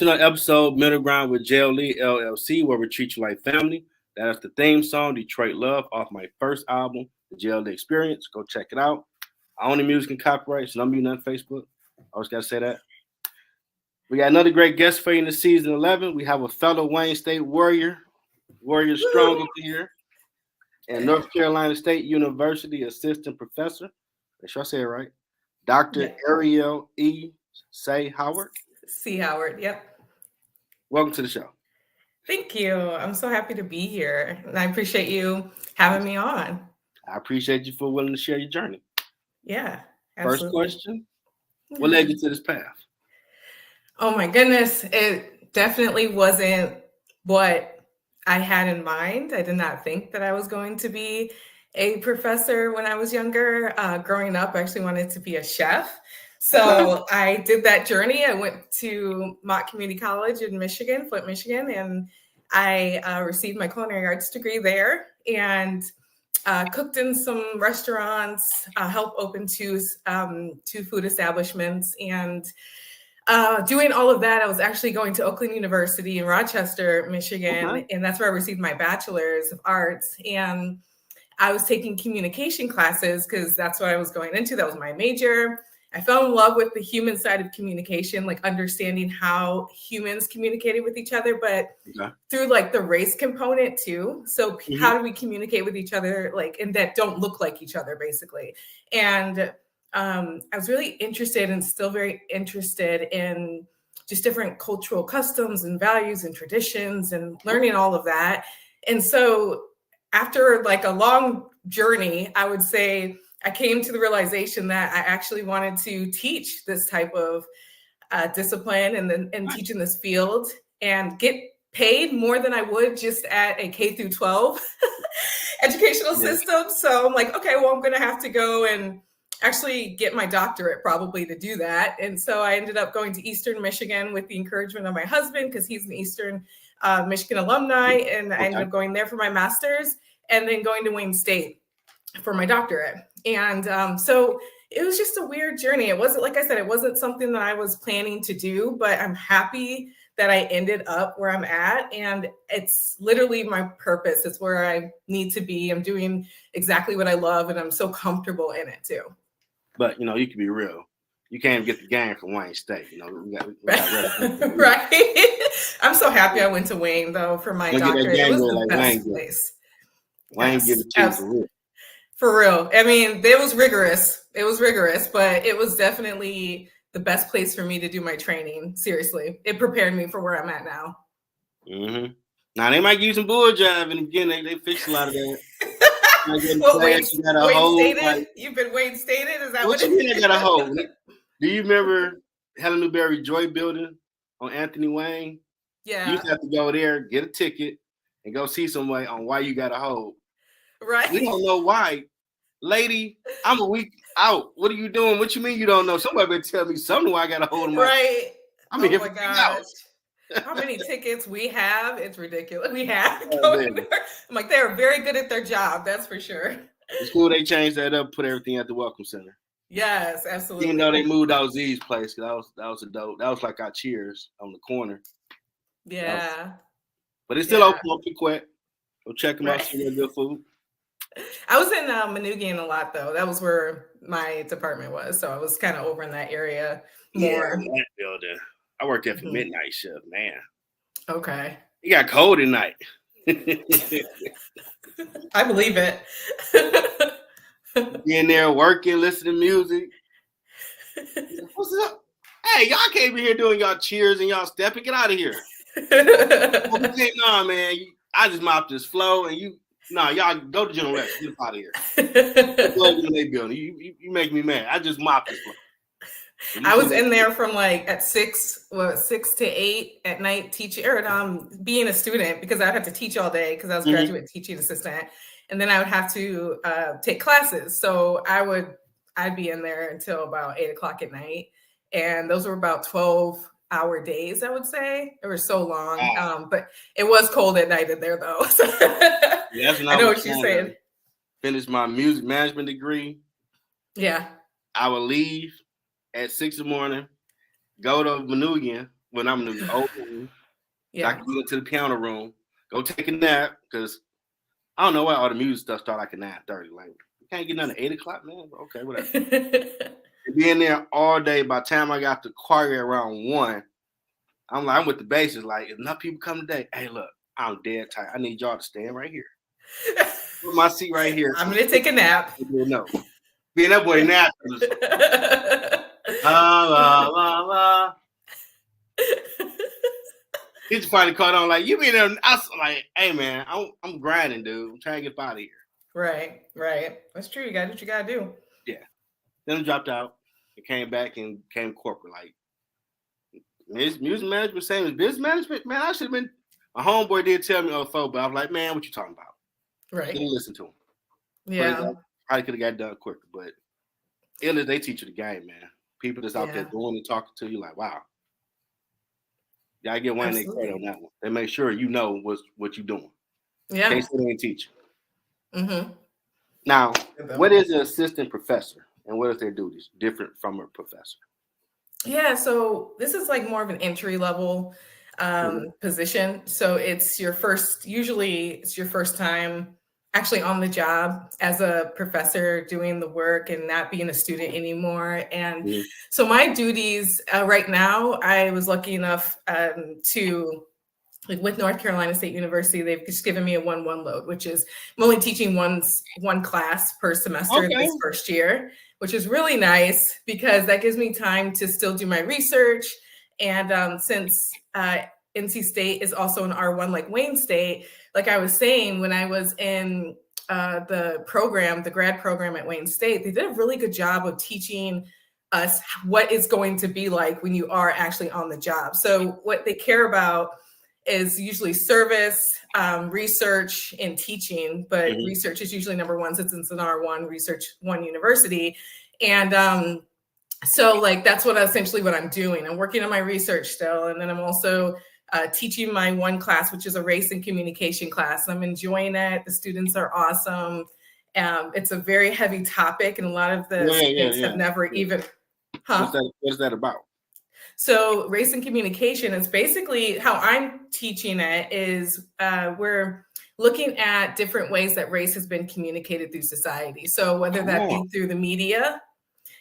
to another episode, Middle Ground with JLE, L.L.C, where we treat you like family. That is the theme song, Detroit Love, off my first album, The JLE Experience. Go check it out. I own the music and copyright, so don't be on Facebook. I always got to say that. We got another great guest for you in the season 11. We have a fellow Wayne State Warrior strong up here, and North Carolina State University assistant professor. Make sure I say it right. Dr. Ariel E. Seay-Howard. Seay-Howard, yep. Welcome to the show. Thank you. I'm so happy to be here, and I appreciate you having me on. I appreciate you for willing to share your journey. Yeah, absolutely. First question, what led you to this path? Oh my goodness, it definitely wasn't what I had in mind. I did not think that I was going to be a professor when I was younger. Growing up, I actually wanted to be a chef. So I did that journey. I went to Mott Community College in Michigan, Flint, Michigan, and I received my culinary arts degree there and cooked in some restaurants, helped open two food establishments. And doing all of that, I was actually going to Oakland University in Rochester, Michigan, and that's where I received my bachelor's of arts. And I was taking communication classes because that's what I was going into. That was my major. I fell in love with the human side of communication, like understanding how humans communicated with each other, but through like the race component too. So how do we communicate with each other, like, and that don't look like each other, basically. And I was really interested and still very interested in just different cultural customs and values and traditions and learning all of that. And so after like a long journey, I would say I came to the realization that I actually wanted to teach this type of discipline and teach in this field and get paid more than I would just at a K through 12 educational system. So I'm like, okay, well, I'm going to have to go and actually get my doctorate probably to do that. And so I ended up going to Eastern Michigan with the encouragement of my husband, because he's an Eastern Michigan alumni. And I ended up going there for my master's and then going to Wayne State for my doctorate. And so it was just a weird journey. It wasn't, like I said, it wasn't something that I was planning to do, but I'm happy that I ended up where I'm at. And it's literally my purpose. It's where I need to be. I'm doing exactly what I love, and I'm so comfortable in it too. But, you know, you can be real. You can't get the game from Wayne State. You know, we got right. I'm so happy I went to Wayne, though, for my doctorate. It was the best place. Wayne give it to you for real. For real. I mean, it was rigorous. But it was definitely the best place for me to do my training. Seriously. It prepared me for where I'm at now. Mm-hmm. Now, they might give you some bull jive in the beginning. They fix a lot of that. Wayne Stated? You've been Wayne Stated? Is that what you mean? I got a hold. Do you remember Helen Newberry Joy Building on Anthony Wayne? Yeah. You used to have to go there, get a ticket, and go see somebody on why you got a hold. Right. We don't know why. Lady, I'm a week out. What are you doing? What you mean you don't know? Somebody better tell me something why I got a hold of my. Right. I'm here for gosh. How many tickets we have? It's ridiculous. We have. I'm like, they're very good at their job. That's for sure. It's cool they changed that up, put everything at the Welcome Center. Yes, absolutely. Even though they moved out Z's place, that was a dope. That was like our Cheers on the corner. Yeah. But it's still open up quick. Go check them out. See good food. I was in Manoogian a lot, though. That was where my department was. So I was kind of over in that area more. Yeah, that building. I worked there for midnight shift, man. Okay. It got cold at night. I believe it. Being there working, listening to music. What's up? Hey, y'all can't be here doing y'all cheers and y'all stepping. Get out of here. Nah, man. I just mopped this flow, and y'all go to General Electric. Get out of here. You make me mad. I just mopped this flow. I was in there from like at 6 to 8 at night teaching or being a student, because I had to teach all day because I was graduate teaching assistant, and then I would have to take classes. So I'd be in there until about 8 o'clock at night, and those were about 12-hour days. I would say they were so long, but it was cold at night in there though. Yeah, I know what you're saying. Finished my music management degree. Yeah, I would leave at 6 in the morning, go to Manoogian, when I'm in the old room. So I Yeah. can get into the piano room, go take a nap, because I don't know why all the music stuff start like at 9:30. Like, you can't get nothing at 8 o'clock, man. Okay, whatever. And being there all day, by the time I got to choir around 1, I'm with the bassist. Like, if enough people come today, hey, look, I'm dead tired. I need y'all to stand right here. Put my seat right here. I'm gonna take a nap. No. Being that boy nap. La la la la. He just finally caught on, like, you mean I was like, hey man, I'm grinding, dude. I'm trying to get out of here. Right. That's true. You got what you gotta do. Yeah. Then I dropped out and came back and came corporate. Like, music management, same as business management. Man, I should have been. My homeboy did tell me on the phone, but I was like, man, what you talking about? Right. Didn't listen to him. Yeah. Probably could have got done quicker, but they teach you the game, man. People that's out there doing and talking to you, like, wow. Yeah, I get one they credit on that one. They make sure you know what you're doing. Yeah. Can't sit there and teach you. Mm-hmm. Now, what is an assistant professor, and what is their duties different from a professor? Yeah, so this is like more of an entry level position. So usually it's your first time actually on the job as a professor doing the work and not being a student anymore. And so my duties right now, I was lucky enough to, like, with North Carolina State University, they've just given me a 1-1 load, which is I'm only teaching one class per semester this first year, which is really nice because that gives me time to still do my research. And since NC State is also an R1 like Wayne State, like I was saying, when I was in the grad program at Wayne State, they did a really good job of teaching us what it's going to be like when you are actually on the job. So what they care about is usually service, research, and teaching, but research is usually number one since it's an R1 research one university. And so like that's essentially what I'm doing. I'm working on my research still, and then I'm also teaching my one class, which is a race and communication class. I'm enjoying it. The students are awesome. It's a very heavy topic, and a lot of the students have never even. What is that about? So race and communication is basically how I'm teaching it is we're looking at different ways that race has been communicated through society. So whether that be through the media,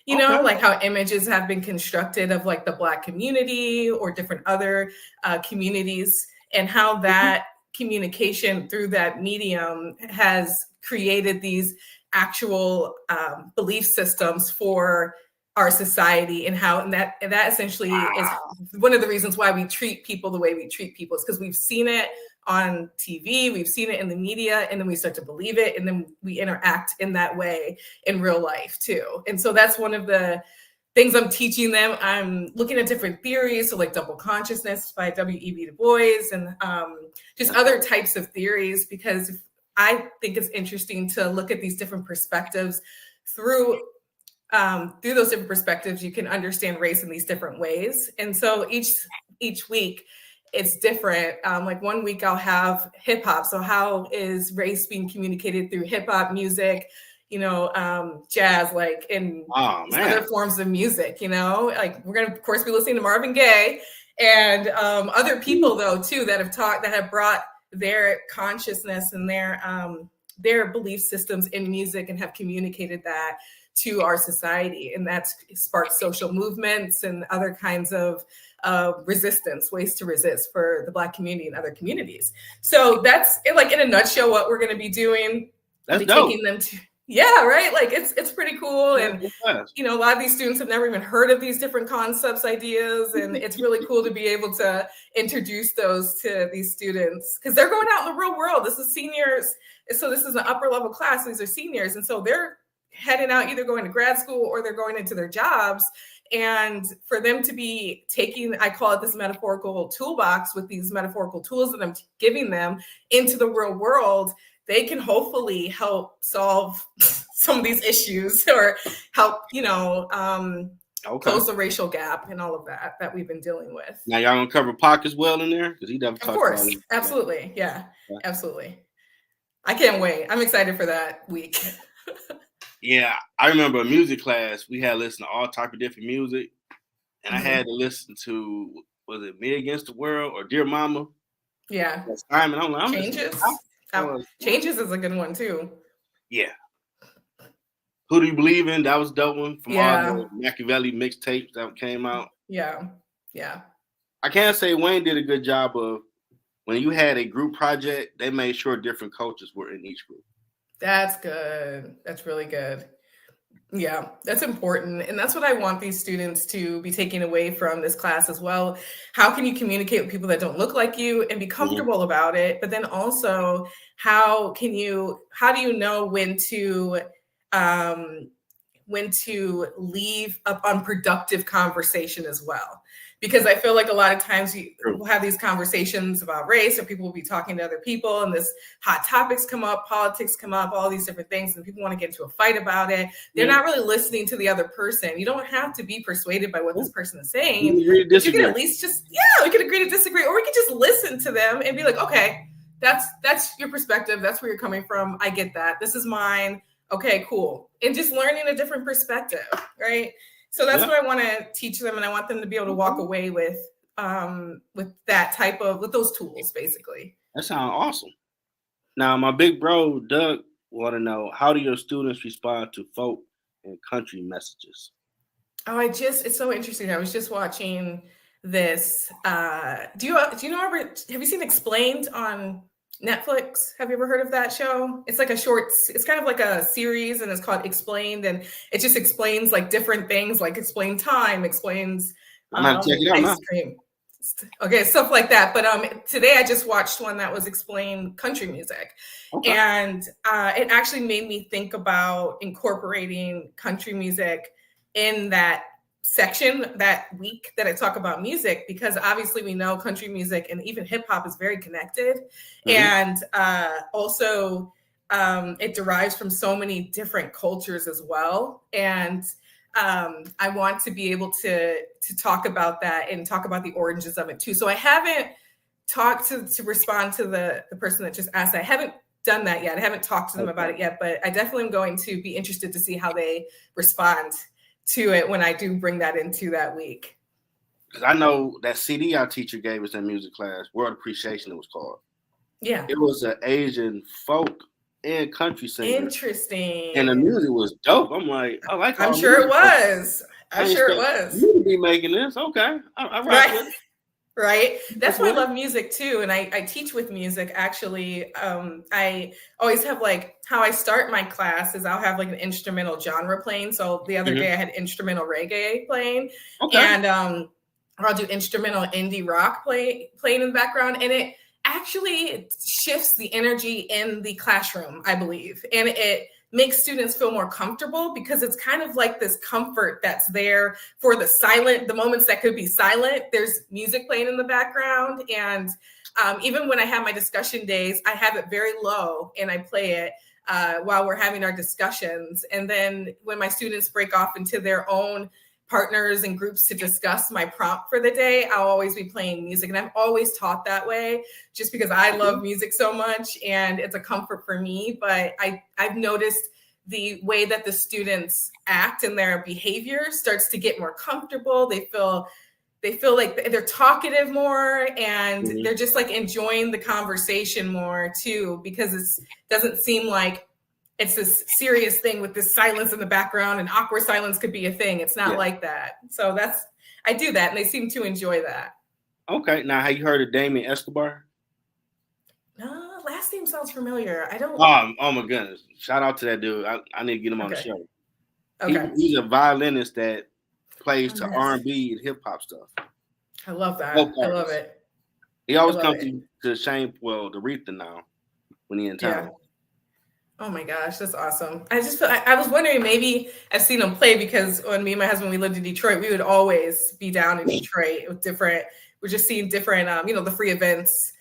you know, like how images have been constructed of like the Black community or different other communities, and how that communication through that medium has created these actual belief systems for our society, and that essentially is one of the reasons why we treat people the way we treat people, is because we've seen it on TV, we've seen it in the media, and then we start to believe it, and then we interact in that way in real life too. And so that's one of the things I'm teaching them. I'm looking at different theories, so like double consciousness by W.E.B. Du Bois, and just other types of theories, because I think it's interesting to look at these different perspectives through those different perspectives. You can understand race in these different ways. And so each week it's different. Like one week I'll have hip hop. So how is race being communicated through hip hop music, jazz, like in other forms of music, like we're going to, of course, be listening to Marvin Gaye and other people though, too, that have brought their consciousness and their belief systems in music and have communicated that to our society, and that's sparked social movements and other kinds of resistance, ways to resist for the Black community and other communities. So that's like in a nutshell what we're going to be doing. That's dope. Taking them to, right? Like it's pretty cool, and a lot of these students have never even heard of these different concepts, ideas, and it's really cool to be able to introduce those to these students because they're going out in the real world. This is seniors, so this is an upper level class. These are seniors, and so they're heading out, either going to grad school or they're going into their jobs. And for them to be taking, I call it this metaphorical toolbox with these metaphorical tools that I'm giving them into the real world, they can hopefully help solve some of these issues or help, close the racial gap and all of that we've been dealing with. Now y'all gonna cover Pac as well in there? Because he definitely talks about it. Absolutely. Yeah, absolutely. I can't wait. I'm excited for that week. Yeah, I remember a music class. We had to listen to all type of different music, and I had to listen to was it Me Against the World or Dear Mama? Yeah. That's Simon. I'm like, I'm Changes. Changes is a good one too. Yeah. Who Do You Believe In? That was a dope one from all Yeah. the Machiavelli mixtapes that came out. Yeah. Yeah. I can't say Wayne did a good job of when you had a group project, they made sure different coaches were in each group. That's good. That's really good. Yeah, that's important. And that's what I want these students to be taking away from this class as well. How can you communicate with people that don't look like you and be comfortable about it? But then also, how do you know when to leave an unproductive conversation as well? Because I feel like a lot of times we'll have these conversations about race, or people will be talking to other people, and this hot topics come up, politics come up, all these different things, and people want to get into a fight about it. They're not really listening to the other person. You don't have to be persuaded by what this person is saying. You can at least we can agree to disagree, or we can just listen to them and be like, okay, that's your perspective. That's where you're coming from. I get that. This is mine. Okay, cool. And just learning a different perspective, right? So that's what I want to teach them, and I want them to be able to walk away with those tools, basically. That sounds awesome. Now, my big bro Doug want to know, how do your students respond to folk and country messages? Oh, it's so interesting. I was just watching this. Do you know? Have you seen Explained on Netflix? Have you ever heard of that show? It's like it's kind of like a series, and it's called Explained, and it just explains like different things, like explain time, explains check it out ice cream. Okay, stuff like that. But today I just watched one that was Explain country music. Okay. And it actually made me think about incorporating country music in that section that week that I talk about music, because obviously we know country music and even hip hop is very connected. And also it derives from so many different cultures as well. And I want to be able to talk about that and talk about the origins of it too. So I haven't talked to respond to the person that just asked. I haven't done that yet. I haven't talked to them about it yet, but I definitely am going to be interested to see how they respond to it when I do bring that into that week. Because I know that CD our teacher gave us in music class, World Appreciation, it was called. Yeah. It was an Asian folk and country singer. Interesting. And the music was dope. I'm like, I like. I'm sure it was. I'm sure it was. You be making this, okay? I rock with it. Right. That's why I love music too. And I teach with music. Actually, I always have like how I start my class is I'll have like an instrumental genre playing. So the other day I had instrumental reggae playing, and or I'll do instrumental indie rock playing in the background, and it actually shifts the energy in the classroom, I believe, and it makes students feel more comfortable because it's kind of like this comfort that's there for the moments that could be silent. There's music playing in the background. And even when I have my discussion days, I have it very low and I play it while we're having our discussions. And then when my students break off into their own partners and groups to discuss my prompt for the day, I'll always be playing music. And I've always taught that way just because I love music so much and it's a comfort for me. But I've noticed the way that the students act and their behavior starts to get more comfortable. They feel like they're talkative more, and they're just like enjoying the conversation more too, because it doesn't seem like it's this serious thing with this silence in the background, and awkward silence could be a thing. It's not like that. So I do that, and they seem to enjoy that. Okay. Now, have you heard of Damien Escobar? No, last name sounds familiar. I don't. Oh my goodness! Shout out to that dude. I need to get him on the show. Okay. He's a violinist that plays to R&B and hip hop stuff. I love that. I love it. He always comes to Shane, the Aretha now when he's in town. Yeah. Oh my gosh, that's awesome. I just I was wondering, maybe I've seen him play because when me and my husband, we lived in Detroit, we would always be down in Detroit with we're just seeing different, the free events,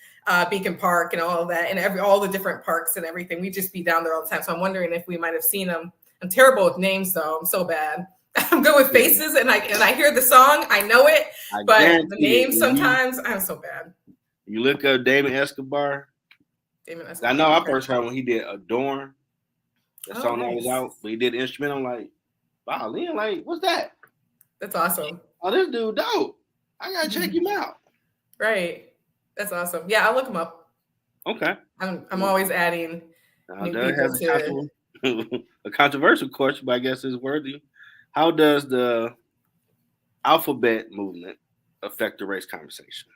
Beacon Park and all of that, and all the different parks and everything. We'd just be down there all the time. So I'm wondering if we might have seen him. I'm terrible with names though. I'm so bad. I'm good with faces and I hear the song, I know it, but the names sometimes I'm so bad. You look up Damien Escobar. I know I first heard when he did Adorn. That song that was out, but he did the instrument. I'm like, wow, Leon, like, what's that? That's awesome. Oh, this dude dope. I gotta check him out. Right. That's awesome. Yeah, I'll look them up. Okay. I'm always adding new Doug people has to. a controversial question, but I guess it's worthy. How does the alphabet movement affect the race conversation?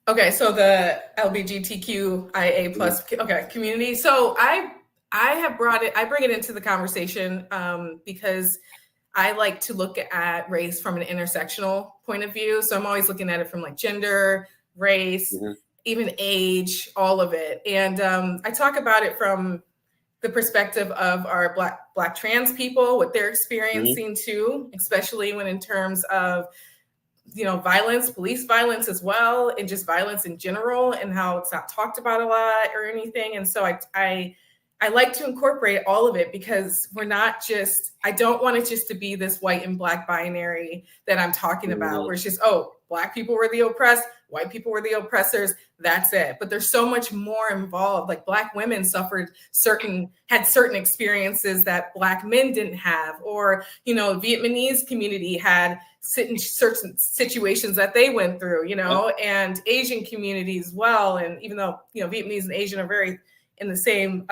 Okay, so the LGBTQIA plus community. So I have brought it. I bring it into the conversation because I like to look at race from an intersectional point of view. So I'm always looking at it from like gender, race, even age, all of it. And I talk about it from the perspective of our black trans people, what they're experiencing too, especially when in terms of violence, police violence as well, and just violence in general, and how it's not talked about a lot or anything. And so I like to incorporate all of it because I don't want it just to be this white and black binary that I'm talking about, where it's just, oh, black people were the oppressed, white people were the oppressors, that's it. But there's so much more involved. Like black women had certain experiences that black men didn't have, or, Vietnamese community had certain situations that they went through, and Asian communities as well. And even though, Vietnamese and Asian are very in the same,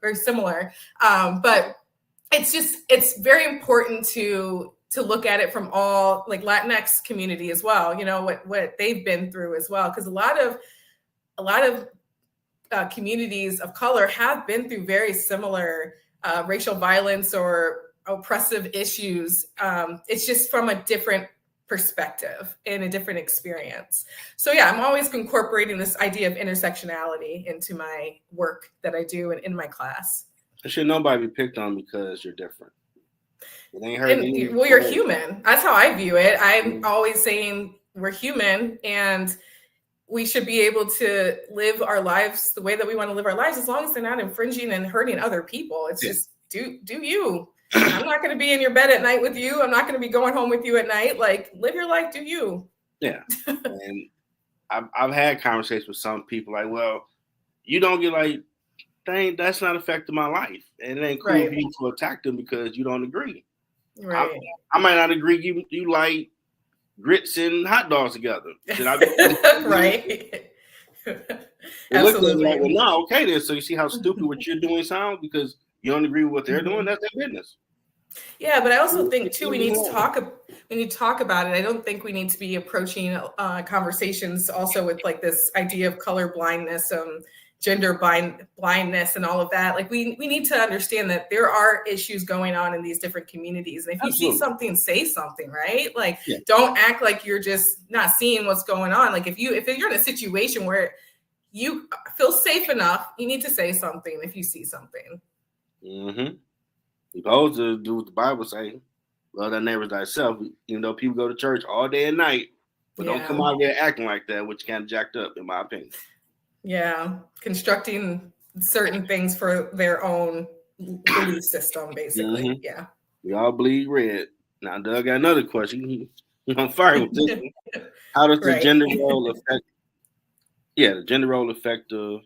very similar. But it's very important to look at it from all, like Latinx community as well, what they've been through as well. Because a lot of communities of color have been through very similar racial violence or oppressive issues. It's just from a different perspective and a different experience. So yeah, I'm always incorporating this idea of intersectionality into my work that I do and in my class. There should nobody be picked on because you're different. It ain't hurting. Well, you're human. That's how I view it. I'm always saying we're human and we should be able to live our lives the way that we want to live our lives, as long as they're not infringing and hurting other people. It's just do you. I'm not going to be in your bed at night with you. I'm not going to be going home with you at night. Like, live your life, do you? Yeah. And I've had conversations with some people like, well, you don't get like, dang, that's not affecting my life. And it ain't cool for you to attack them because you don't agree. Right. I might not agree. You like grits and hot dogs together. Should I right. Absolutely. Like, well, no, okay then. So you see how stupid what you're doing sounds because you don't agree with what they're doing? That's their business. Yeah, but I also think too, we need to talk about it. I don't think we need to be approaching conversations also with like this idea of color blindness, gender blindness and all of that. Like we need to understand that there are issues going on in these different communities. And if you see something, say something, right? Like don't act like you're just not seeing what's going on. Like if you're in a situation where you feel safe enough, you need to say something if you see something. Mm-hmm. You're supposed to do what the Bible says. Love thy neighbors thyself. Even though people go to church all day and night, but don't come out there acting like that, which kind of jacked up, in my opinion. Yeah, constructing certain things for their own belief system, basically. Yeah. We all bleed red. Now, Doug got another question. He's on fire with this one. How does the gender role affect? Yeah, the gender role affect the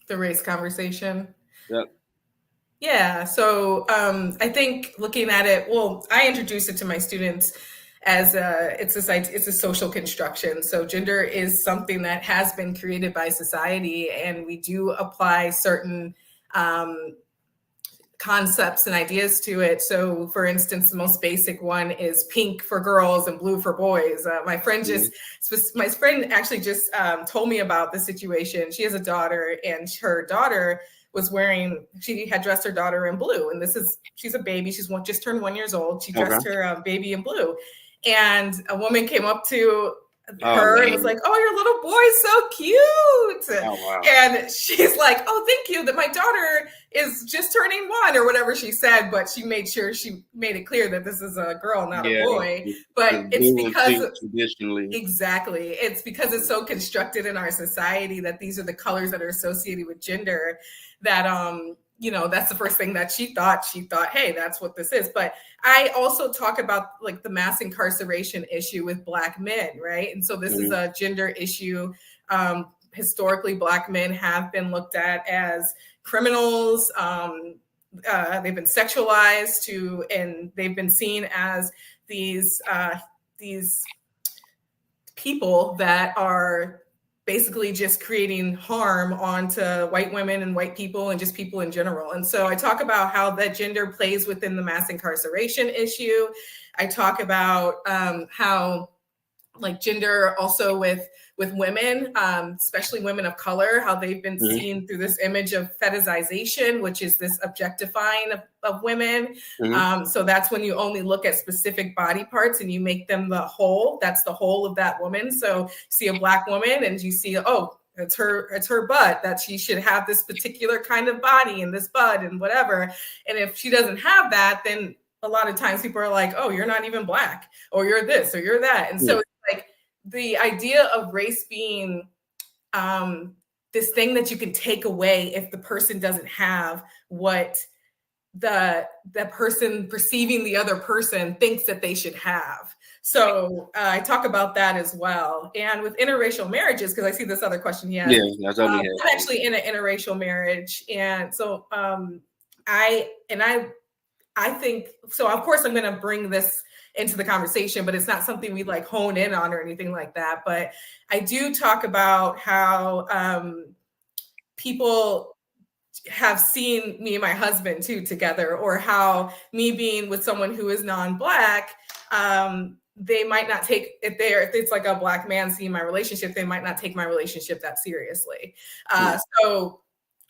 race conversation. Yep. Yeah. So I think looking at it, well, I introduce it to my students as it's a social construction. So gender is something that has been created by society, and we do apply certain concepts and ideas to it. So for instance, the most basic one is pink for girls and blue for boys. My friend actually just told me about the situation. She has a daughter, and her daughter she had dressed her daughter in blue. And she's a baby. She's just turned 1 year old. She dressed her baby in blue. And a woman came up to her and was like, "Oh, your little boy's so cute." Oh, wow. And she's like, "Oh, thank you, that my daughter is just turning 1," or whatever she said, but she made it clear that this is a girl, not a boy. But it's because traditionally, exactly, it's because it's so constructed in our society that these are the colors that are associated with gender, that that's the first thing that she thought, hey, that's what this is. But I also talk about like the mass incarceration issue with Black men, right? And so this is a gender issue. Historically, Black men have been looked at as criminals. They've been sexualized and they've been seen as these people that are basically just creating harm onto white women and white people and just people in general. And so I talk about how that gender plays within the mass incarceration issue. I talk about how like gender also with women, especially women of color, how they've been seen through this image of fetishization, which is this objectifying of women. So that's when you only look at specific body parts and you make them the whole. That's the whole of that woman. So see a Black woman and you see, oh, it's her butt, that she should have this particular kind of body and this butt and whatever. And if she doesn't have that, then a lot of times people are like, oh, you're not even Black, or you're this, or you're that. And so it's like the idea of race being this thing that you can take away if the person doesn't have what the person perceiving the other person thinks that they should have. So I talk about that as well. And with interracial marriages, because I see this other question he has. Yeah, that's all he has. I'm actually in an interracial marriage. And so I think, so of course I'm going to bring this into the conversation, but it's not something we like hone in on or anything like that. But I do talk about how people have seen me and my husband too together, or how me being with someone who is non-Black, they might not take, if it's like a Black man seeing my relationship, they might not take my relationship that seriously. So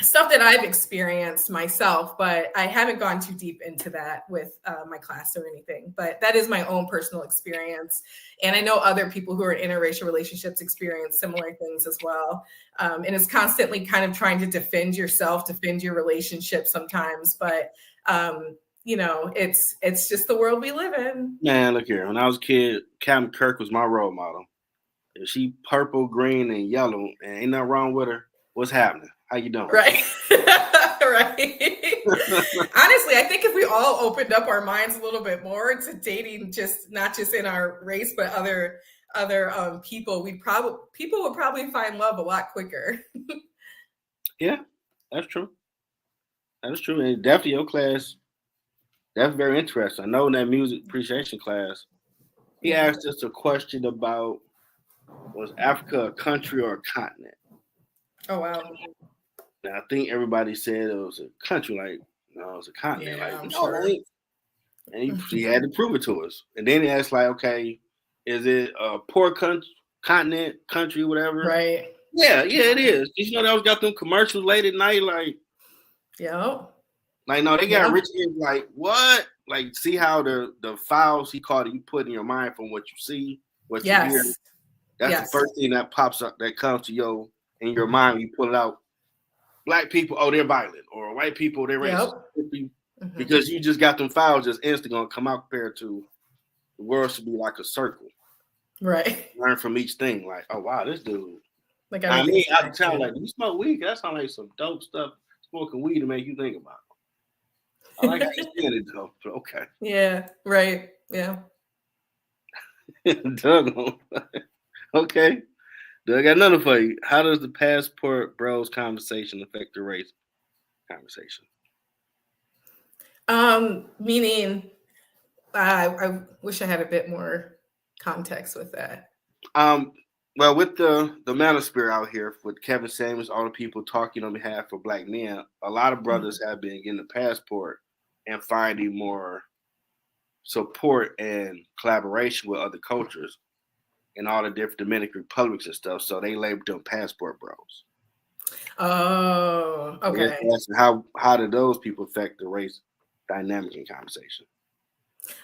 stuff that I've experienced myself, but I haven't gone too deep into that with my class or anything, but that is my own personal experience. And I know other people who are in interracial relationships experience similar things as well. And it's constantly kind of trying to defend yourself, defend your relationship sometimes, but you know, it's just the world we live in. Man, look here. When I was a kid, Captain Kirk was my role model. If she purple, green, and yellow, and ain't nothing wrong with her, what's happening? How you doing? Right. Right. Honestly, I think if we all opened up our minds a little bit more to dating, just not just in our race, but other people, people would probably find love a lot quicker. Yeah, that's true. That's true. And definitely your class, that's very interesting. I know in that music appreciation class, he asked us a question about, was Africa a country or a continent? Oh, wow. Now, I think everybody said it was a country, like, no, it's a continent. Yeah, like, I'm no, sure. it ain't. And he had to prove it to us. And then he asked, like, okay, is it a poor continent, country, whatever? Right. Yeah, it is. You know, they always got them commercials late at night, like, yeah. Like, no, they got rich kids, like, what? Like, see how the files, he called it, you put in your mind from what you see, what you hear. That's the first thing that pops up, that comes to in your mind when you pull it out. Black people, oh, they're violent. Or white people, they're racist. Because you just got them files just instantly going to come out compared to the world should be like a circle. Right. Learn from each thing. Like, oh, wow, this dude. Like, I mean, I can tell, like, you smoke weed, that sounds like some dope stuff, smoking weed to make you think about. I like how you saying it, though. But okay. Yeah, right. Yeah. Doug, okay. Doug, I got another for you. How does the passport bros conversation affect the race conversation? Meaning, I wish I had a bit more context with that. Well, with the manosphere out here, with Kevin Samuels, all the people talking on behalf of Black men, a lot of brothers have been getting the passport and finding more support and collaboration with other cultures in all the different Dominican republics and stuff. So they labeled them passport bros. Oh, okay. How do those people affect the race dynamic in conversation?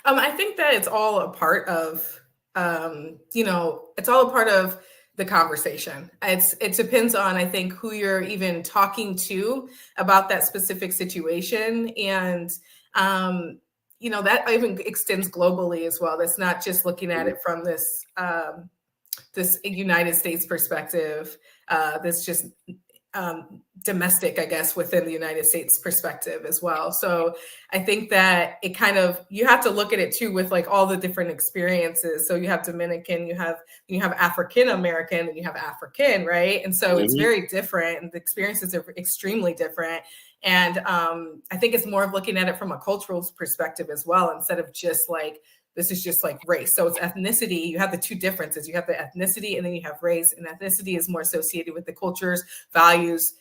I think that it's all a part of, it's all a part of the conversation. It depends on, I think, who you're even talking to about that specific situation. And, that even extends globally as well. That's not just looking at it from this United States perspective. That's just domestic, I guess, within the United States perspective as well. So I think that it kind of, you have to look at it too with like all the different experiences. So you have Dominican, you have African American, and you have African, right? And so it's very different, and the experiences are extremely different. And I think it's more of looking at it from a cultural perspective as well, instead of just like this is just like race. So it's ethnicity. You have the two differences. You have the ethnicity and then you have race, and ethnicity is more associated with the cultures, values,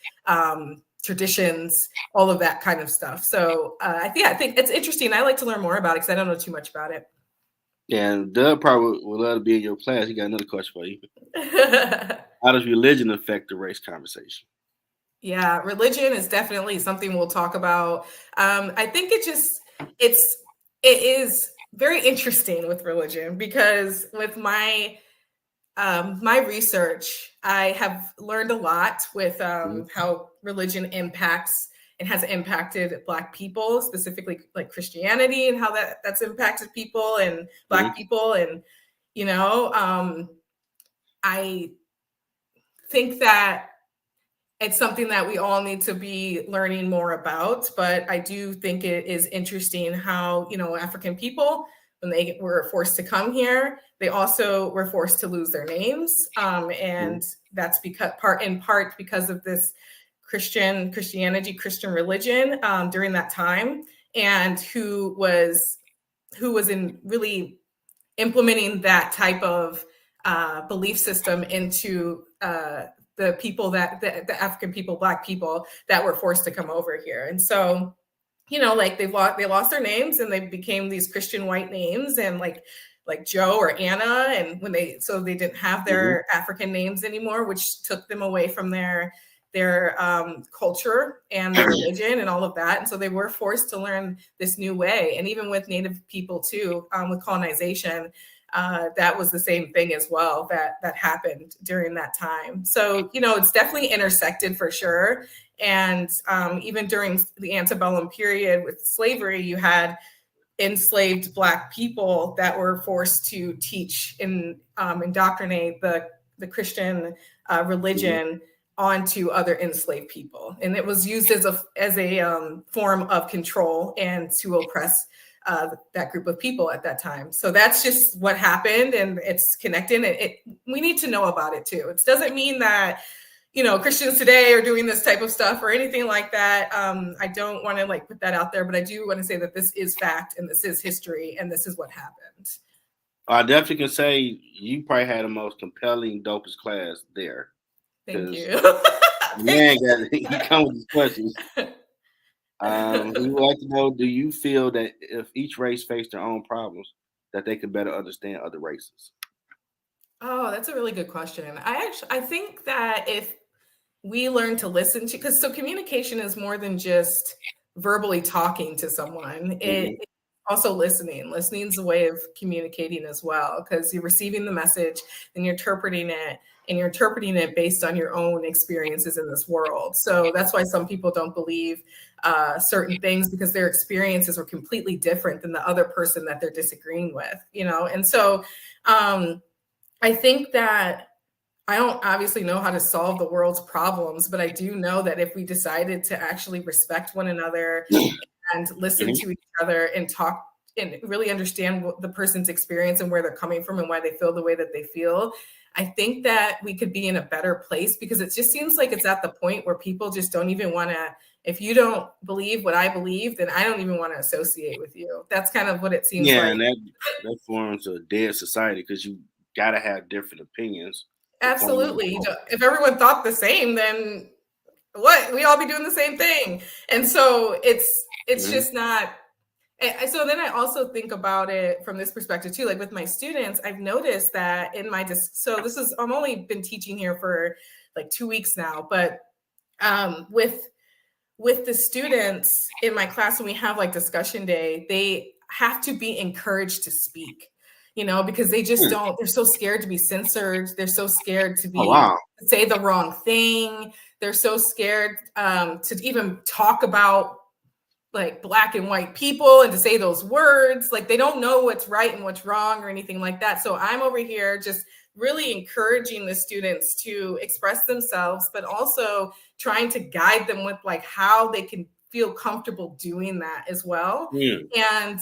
traditions, all of that kind of stuff. So I think it's interesting. I like to learn more about it because I don't know too much about it. Yeah, and Doug probably would love to be in your class. He got another question for you. How does religion affect the race conversation? Yeah, religion is definitely something we'll talk about. I think it is very interesting with religion, because with my research, I have learned a lot with how religion impacts and has impacted Black people, specifically like Christianity, and how that's impacted people and Black people. And, I think that it's something that we all need to be learning more about. But I do think it is interesting how, African people, when they were forced to come here, they also were forced to lose their names. And that's in part because of this Christian religion during that time, and who was in really implementing that type of belief system into the people the African people, Black people that were forced to come over here. And so, like they lost their names and they became these Christian white names, and like Joe or Anna. And they didn't have their African names anymore, which took them away from their culture and their religion and all of that. And so they were forced to learn this new way. And even with Native people too, with colonization, that was the same thing as well that happened during that time. So, it's definitely intersected for sure. And even during the antebellum period with slavery, you had enslaved Black people that were forced to teach and indoctrinate the Christian religion onto other enslaved people. And it was used as a form of control and to oppress that group of people at that time. So that's just what happened, and it's connected. We need to know about it too. It doesn't mean that, Christians today are doing this type of stuff or anything like that. I don't want to put that out there, but I do want to say that this is fact and this is history and this is what happened. I definitely can say you probably had the most compelling, dopest class there. Thank you. He come with these questions. He would like to know, do you feel that if each race faced their own problems, that they could better understand other races? Oh, that's a really good question. I think that if we learn to listen to, because communication is more than just verbally talking to someone. It's also listening. Listening is a way of communicating as well, because you're receiving the message and you're interpreting it, and you're interpreting it based on your own experiences in this world. So that's why some people don't believe certain things, because their experiences were completely different than the other person that they're disagreeing with, And so I think that I don't obviously know how to solve the world's problems, but I do know that if we decided to actually respect one another and listen to each other and talk and really understand the person's experience and where they're coming from and why they feel the way that they feel, I think that we could be in a better place, because it just seems like it's at the point where people just don't even want to, if you don't believe what I believe, then I don't even want to associate with you. That's kind of what it seems like. Yeah, and that forms a dead society, because you got to have different opinions. Absolutely. If everyone thought the same, then what? We all be doing the same thing. And so it's just not. So then I also think about it from this perspective too. Like with my students, I've noticed that in my I'm only been teaching here for 2 weeks now, but with the students in my class, when we have discussion day, they have to be encouraged to speak. Because they just don't, they're so scared to be censored. They're so scared to say the wrong thing. They're so scared to even talk about Black and white people and to say those words. They don't know what's right and what's wrong or anything like that. So I'm over here just really encouraging the students to express themselves, but also trying to guide them with how they can feel comfortable doing that as well. And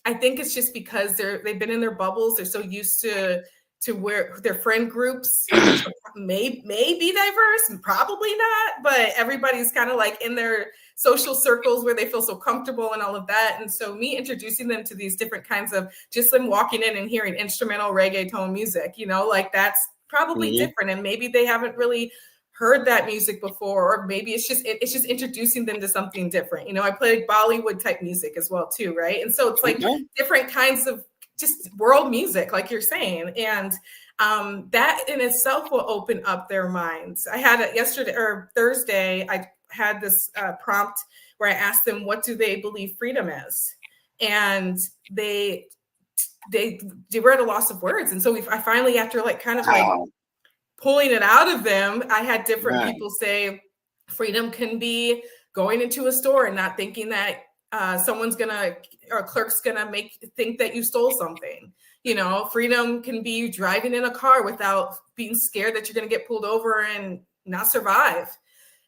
I think it's just because they've been in their bubbles. They're so used to to where their friend groups may be diverse and probably not, but everybody's kind of like in their social circles where they feel so comfortable and all of that. And so me introducing them to these different kinds of, just them walking in and hearing instrumental reggaeton music, you know, like that's probably different. And maybe they haven't really heard that music before, or maybe it's just introducing them to something different. You know, I played Bollywood type music as well too, right? And so it's like different kinds of just world music, like you're saying, and that in itself will open up their minds. I had it yesterday or Thursday. I had this prompt where I asked them, what do they believe freedom is? And they were at a loss of words. And so I finally, after like kind of like pulling it out of them, I had different people say freedom can be going into a store and not thinking that someone's gonna, or a clerk's gonna think that you stole something. You know, freedom can be driving in a car without being scared that you're gonna get pulled over and not survive.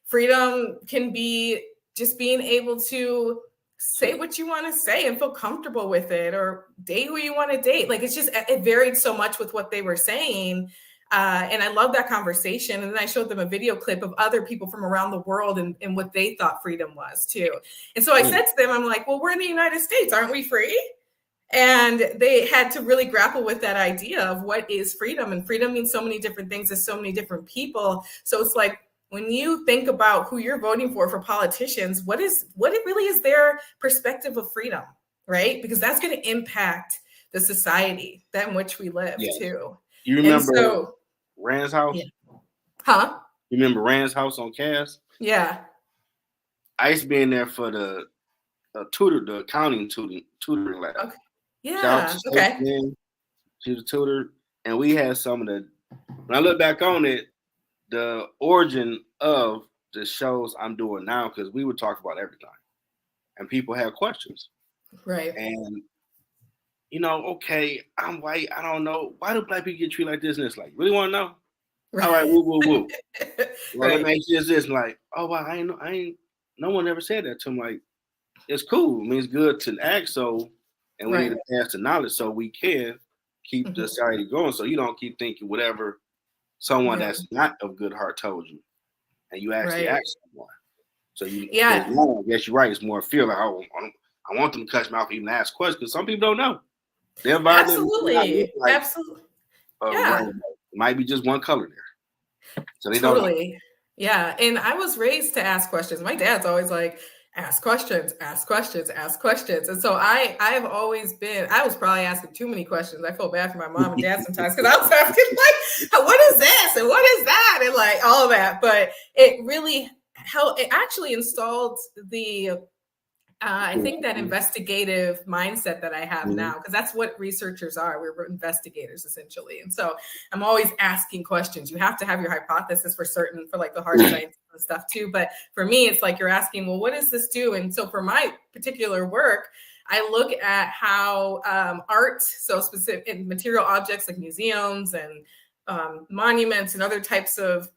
Freedom can be just being able to say what you want to say and feel comfortable with it, or date who you want to date. Like, it's just, it varied so much with what they were saying. And I love that conversation. And then I showed them a video clip of other people from around the world and what they thought freedom was too. And so I said to them, I'm like, well, we're in the United States. Aren't we free? And they had to really grapple with that idea of what is freedom. And freedom means so many different things to so many different people. So it's like, when you think about who you're voting for politicians, what it really is their perspective of freedom, right? Because that's going to impact the society in which we live too. You remember Rand's house? Yeah. Huh? You remember Rand's house on Cass? Yeah. I used to be in there for the accounting tutoring lab. Okay. Yeah. Okay. She was a tutor, and we had some of the. When I look back on it, the origin of the shows I'm doing now, because we would talk about everything, and people have questions, right? And you know, okay, I'm white. I don't know, why do black people get treated like this? And it's like, really want to know? Right. All right, woo. Well, let me ask you this. Like, oh wow, I ain't. No one ever said that to me. Like, it's cool. I mean, it's good to act. So, and we need to pass the knowledge so we can keep the society going. So you don't keep thinking whatever someone that's not of good heart told you, and you actually ask someone. So you, yes, you're right. It's more fear like, oh, I want them to cut me off, even ask questions, because some people don't know. They're absolutely, absolutely. It might be just one color there, so they don't know. Yeah, and I was raised to ask questions. My dad's always like, ask questions, ask questions, ask questions. And so I was probably asking too many questions. I feel bad for my mom and dad sometimes because I was asking like, what is this? And what is that? And like all of that. But it really helped. It actually installed the, I think that investigative mindset that I have now, because that's what researchers are. We're investigators essentially. And so I'm always asking questions. You have to have your hypothesis for certain, for like the hard science and stuff too. But for me, it's like you're asking, well, what does this do? And so for my particular work, I look at how art, so specific in material objects like museums and monuments and other types of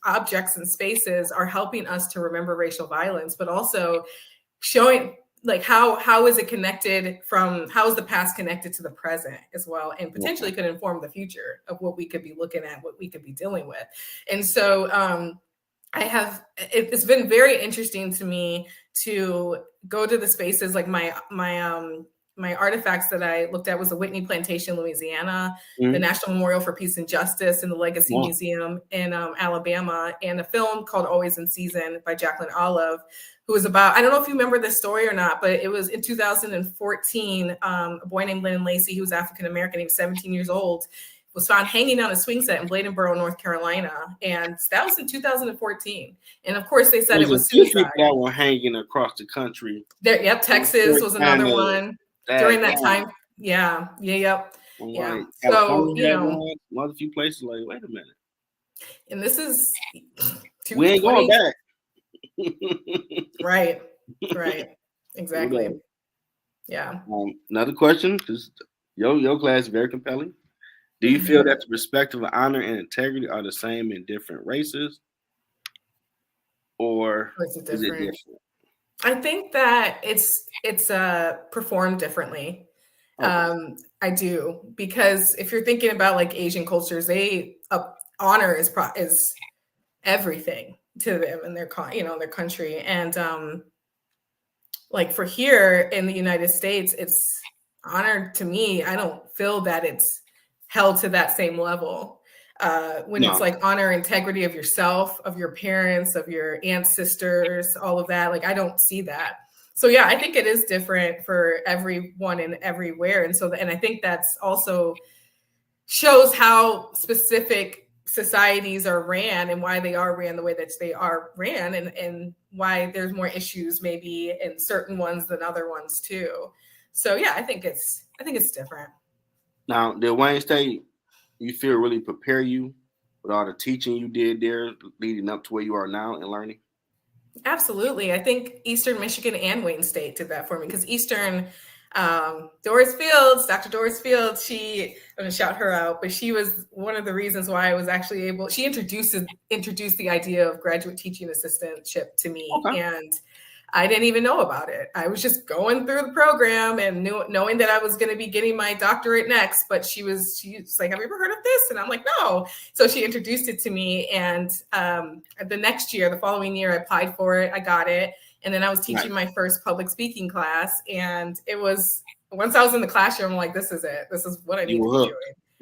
objects and spaces are helping us to remember racial violence, but also showing like how is it connected how is the past connected to the present as well, and potentially could inform the future of what we could be looking at, what we could be dealing with. And so it's been very interesting to me to go to the spaces like my artifacts that I looked at was the Whitney Plantation, Louisiana, the National Memorial for Peace and Justice, and the Legacy Museum in Alabama, and a film called Always in Season by Jacqueline Olive, who was about, I don't know if you remember this story or not, but it was in 2014, a boy named Lennon Lacey, who was African-American, he was 17 years old, was found hanging on a swing set in Bladenboro, North Carolina. And that was in 2014. And of course they said it was suicide. People that were hanging across the country. Texas was another one during that time. Yeah. So, you know, a few places like, wait a minute. And this is we ain't going back. Right. Exactly. Yeah. Another question, because your class is very compelling. Do you feel that the perspective of honor and integrity are the same in different races, or is it different? I think that it's performed differently. Okay. I do, because if you're thinking about like Asian cultures, they honor is everything to them and their their country. And like for here in the United States, it's honor to me. I don't feel that it's held to that same level. When it's No. like honor integrity of yourself, of your parents, of your aunts, sisters, all of that, like I don't see that. So yeah, I think it is different for everyone and everywhere. And so, and I think that's also shows how specific societies are ran and why they are ran the way that they are ran, and why there's more issues maybe in certain ones than other ones too. So yeah, I think it's different. Now, did Wayne State, you feel, really prepare you with all the teaching you did there leading up to where you are now and learning? Absolutely. I think Eastern Michigan and Wayne State did that for me, because Eastern, Doris Fields, Dr. Doris Fields, I'm going to shout her out, but she was one of the reasons why I was actually able, she introduced the idea of graduate teaching assistantship to me. Okay. And I didn't even know about it. I was just going through the program and knowing that I was going to be getting my doctorate next. But she's like, have you ever heard of this? And I'm like, no. So she introduced it to me. And the following year, I applied for it. I got it. And then I was teaching my first public speaking class. And it was, once I was in the classroom, I'm like, this is it. This is what I need to be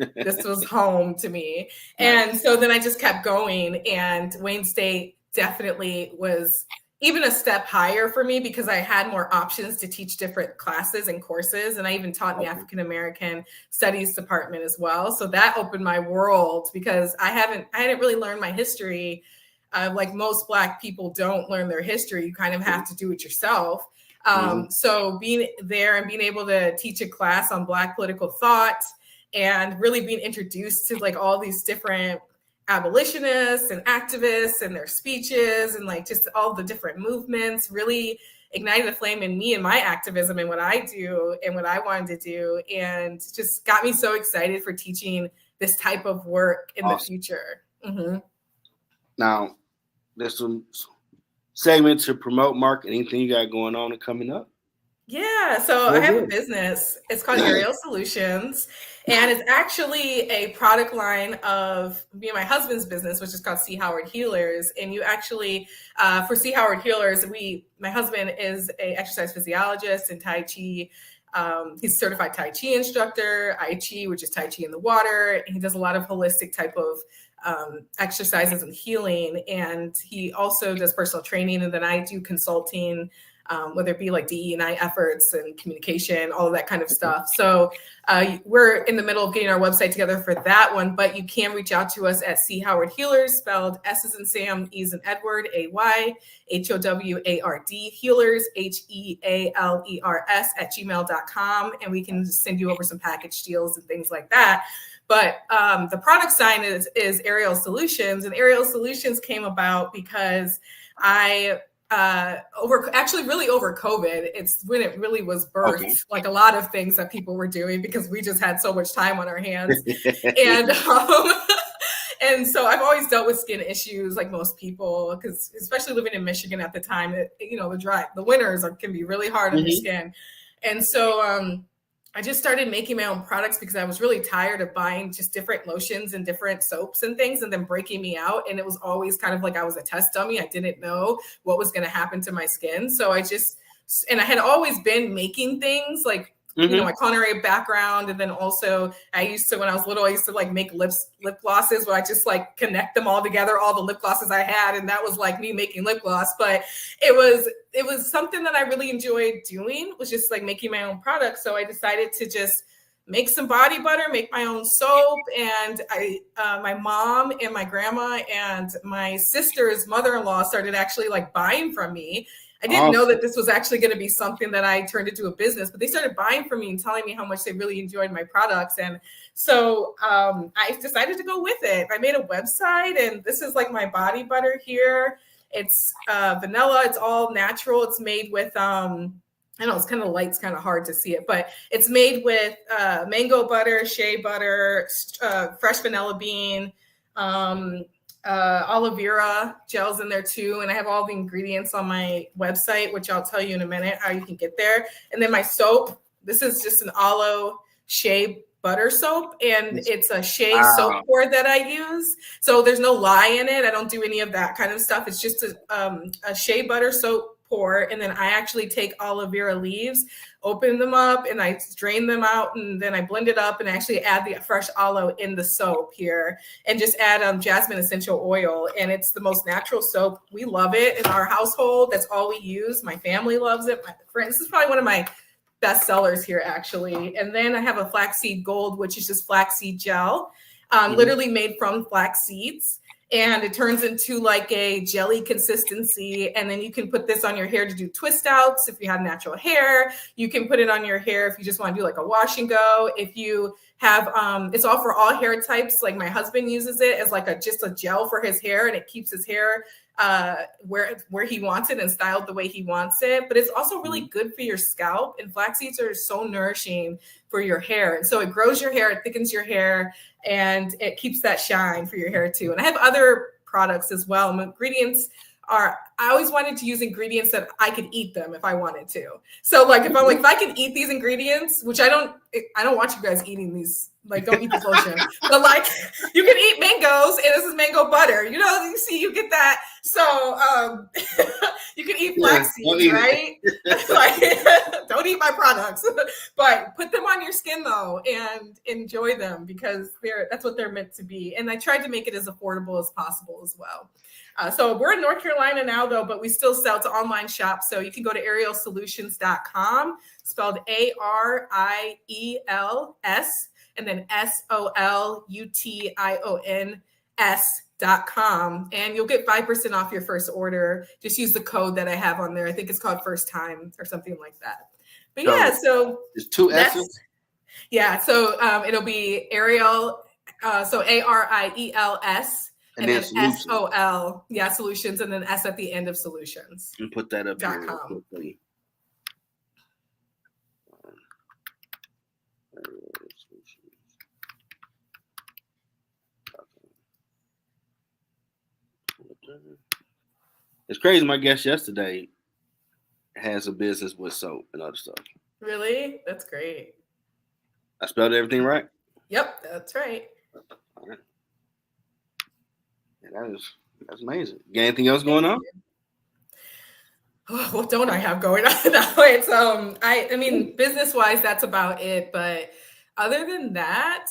doing. This was home to me. And so then I just kept going. And Wayne State definitely was even a step higher for me, because I had more options to teach different classes and courses. And I even taught in the African American Studies department as well. So that opened my world, because I hadn't really learned my history. Like most Black people don't learn their history. You kind of have to do it yourself. So being there and being able to teach a class on Black political thought, and really being introduced to like all these different abolitionists and activists and their speeches, and like just all the different movements, really ignited a flame in me and my activism and what I do and what I wanted to do, and just got me so excited for teaching this type of work in the future. Now, there's some segment to promote, market, anything you got going on and coming up? Yeah, so I have a business. It's called Ariel Solutions, and it's actually a product line of me and my husband's business, which is called Seay-Howard Healers. And you actually, for Seay-Howard Healers, my husband is an exercise physiologist and Tai Chi. He's a certified Tai Chi instructor, I Chi, which is Tai Chi in the water. And he does a lot of holistic type of exercises and healing. And he also does personal training. And then I do consulting, whether it be like DE&I efforts and communication, all of that kind of stuff. So we're in the middle of getting our website together for that one, but you can reach out to us at Seay-Howard Healers, spelled S as in Sam, E as in Edward, AYHOWARD, Healers, HEALERS @gmail.com. And we can send you over some package deals and things like that. But the product sign is Ariel Solutions, and Ariel Solutions came about because over COVID, it's when it really was birthed, like a lot of things that people were doing, because we just had so much time on our hands. And so I've always dealt with skin issues like most people, because especially living in Michigan at the time, the winters can be really hard on your skin. And so I just started making my own products, because I was really tired of buying just different lotions and different soaps and things, and then breaking me out. And it was always kind of like I was a test dummy. I didn't know what was going to happen to my skin. So I had always been making things like, my culinary background. And then also when I was little, I used to like make lip glosses where I just like connect them all together, all the lip glosses I had. And that was like me making lip gloss. But it was something that I really enjoyed doing, was just like making my own products. So I decided to just make some body butter, make my own soap. And my mom and my grandma and my sister's mother-in-law started actually like buying from me. I didn't know that this was actually going to be something that I turned into a business, but they started buying from me and telling me how much they really enjoyed my products. And so I decided to go with it. I made a website, and this is like my body butter here. It's vanilla. It's all natural. It's made with, I know it's kind of light. It's kind of hard to see it, but it's made with mango butter, shea butter, fresh vanilla bean, aloe vera gels in there too. And I have all the ingredients on my website, which I'll tell you in a minute how you can get there. And then my soap, this is just an aloe shea butter soap, and it's a shea Wow. soap pour that I use. So there's no lye in it. I don't do any of that kind of stuff. It's just a shea butter soap pour, and then I actually take aloe vera leaves, open them up, and I drain them out, and then I blend it up and actually add the fresh aloe in the soap here, and just add jasmine essential oil. And it's the most natural soap. We love it in our household. That's all we use. My family loves it. My friends, this is probably one of my best sellers here, actually. And then I have a flaxseed gold, which is just flaxseed gel, literally made from flax seeds. And it turns into like a jelly consistency. And then you can put this on your hair to do twist outs. If you have natural hair, you can put it on your hair if you just want to do like a wash and go. If you have, it's all for all hair types. Like my husband uses it as like just a gel for his hair, and it keeps his hair where he wants it and styled the way he wants it. But it's also really good for your scalp, and flax seeds are so nourishing for your hair. And so it grows your hair, it thickens your hair, and it keeps that shine for your hair too. And I have other products as well. My ingredients are, I always wanted to use ingredients that I could eat them if I wanted to. So like if I'm like, if I can eat these ingredients, which I don't want you guys eating these, like don't eat the lotion, but like you can eat mangoes, and this is mango butter. You know, you see, you get that. So you can eat flax seeds, right? Like, don't eat my products, but put them on your skin though, and enjoy them, because that's what they're meant to be. And I tried to make it as affordable as possible as well. So we're in North Carolina now, though, but we still sell to online shops. So you can go to arielsolutions.com, spelled ARIELS, and then SOLUTIONS.com. And you'll get 5% off your first order. Just use the code that I have on there. I think it's called First Time or something like that. But yeah, so it's 2 S's. Yeah, so it'll be Ariel, so ARIELS. And then SOL, solutions, and then S at the end of solutions. And put that up here quickly. It's crazy. My guest yesterday has a business with soap and other stuff. Really? That's great. I spelled everything right? Yep, that's right. All right. Yeah, that's amazing. You got anything else going on? Oh, what don't I have going on now? It's I mean, business wise, that's about it. But other than that,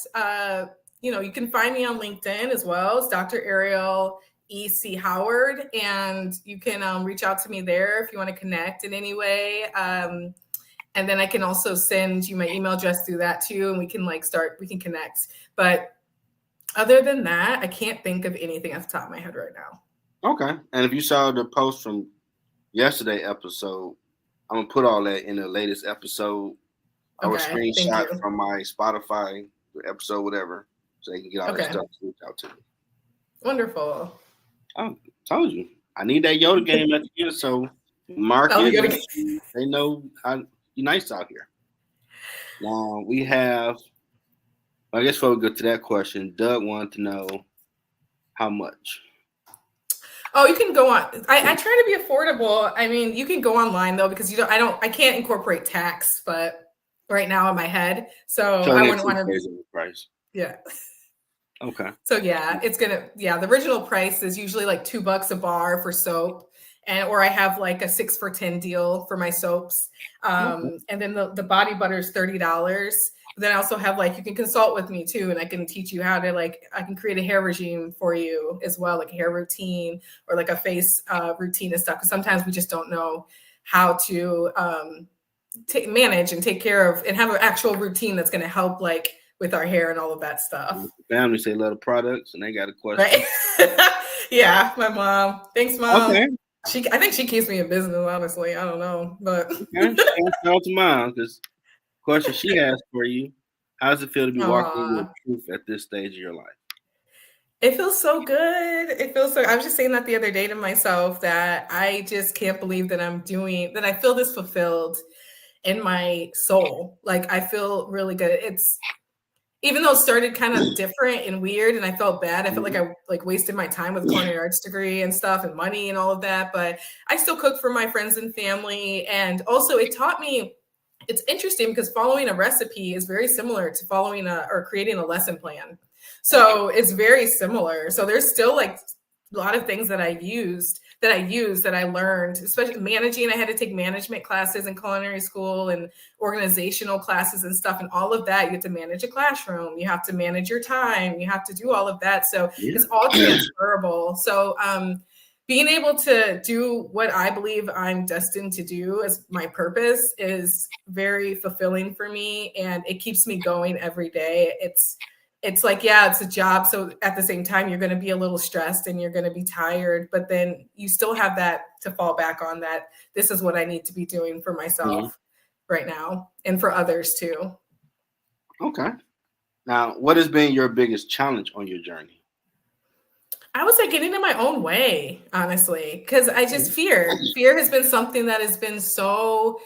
you can find me on LinkedIn as well. It's Dr. Ariel Seay-Howard, and you can reach out to me there if you want to connect in any way. And then I can also send you my email address through that too, and we can connect. But other than that, I can't think of anything off the top of my head right now. Okay. And if you saw the post from yesterday episode, I'm going to put all that in the latest episode. I will screenshot from my Spotify episode, whatever, so they can get all that stuff to reach out to me. Wonderful. I told you. I need that Yoda game at the end, so market, they know you're nice out here. Now, we have... I guess before we go to that question, Doug wanted to know how much. Oh, you can go on. I try to be affordable. I mean, you can go online though, because I can't incorporate tax, but right now in my head, so I wouldn't want to. Price. Yeah. Okay. So the original price is usually like $2 a bar for soap, or I have like a 6 for $10 deal for my soaps, and then the body butter is $30. Then I also have you can consult with me too, and I can teach you how to I can create a hair regime for you as well, like a hair routine or like a face routine and stuff. Because sometimes we just don't know how to manage and take care of and have an actual routine that's going to help with our hair and all of that stuff. Family say love the products, and they got a question. Right? Yeah, my mom. Thanks, Mom. Okay. I think she keeps me in business. Honestly, I don't know, but shout out to Mom, because. Question she has for you: how does it feel to be walking with truth at this stage of your life? It feels so good. I was just saying that the other day to myself, that I just can't believe that I feel this fulfilled in my soul. I feel really good. It's, even though it started kind of different and weird, and I felt bad. I felt like I wasted my time with a culinary arts degree and stuff and money and all of that. But I still cook for my friends and family. And also it taught me it's interesting because following a recipe is very similar to following or creating a lesson plan. So it's very similar. So there's still like a lot of things that I learned, especially managing. I had to take management classes in culinary school and organizational classes and stuff. And all of that, you have to manage a classroom. You have to manage your time. You have to do all of that. So it's all transferable. So being able to do what I believe I'm destined to do as my purpose is very fulfilling for me. And it keeps me going every day. It's like, yeah, it's a job. So at the same time, you're going to be a little stressed and you're going to be tired, but then you still have that to fall back on, that this is what I need to be doing for myself right now and for others too. Okay. Now, what has been your biggest challenge on your journey? I would say getting in my own way, honestly, because I just fear has been something that has been so